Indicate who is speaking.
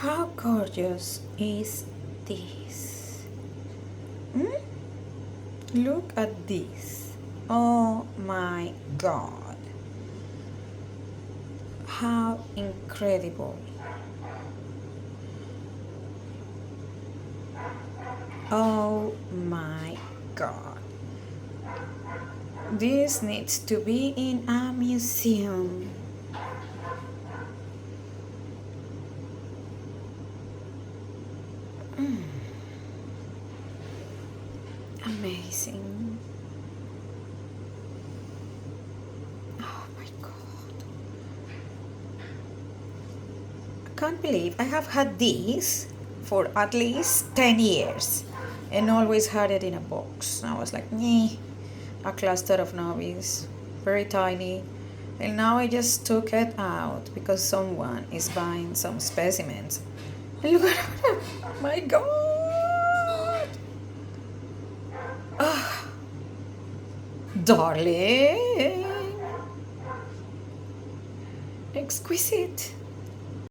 Speaker 1: How gorgeous is this? Hmm? Look at this. Oh my god. How incredible. Oh my god. This needs to be in a museum. Amazing. Oh my god. I can't believe I have had this for at least 10 years and always had it in a box. I was like, nah, a cluster of novice, very tiny. And now I just took it out because someone is buying some specimens. And look at it. My god. Ah, darling. Exquisite.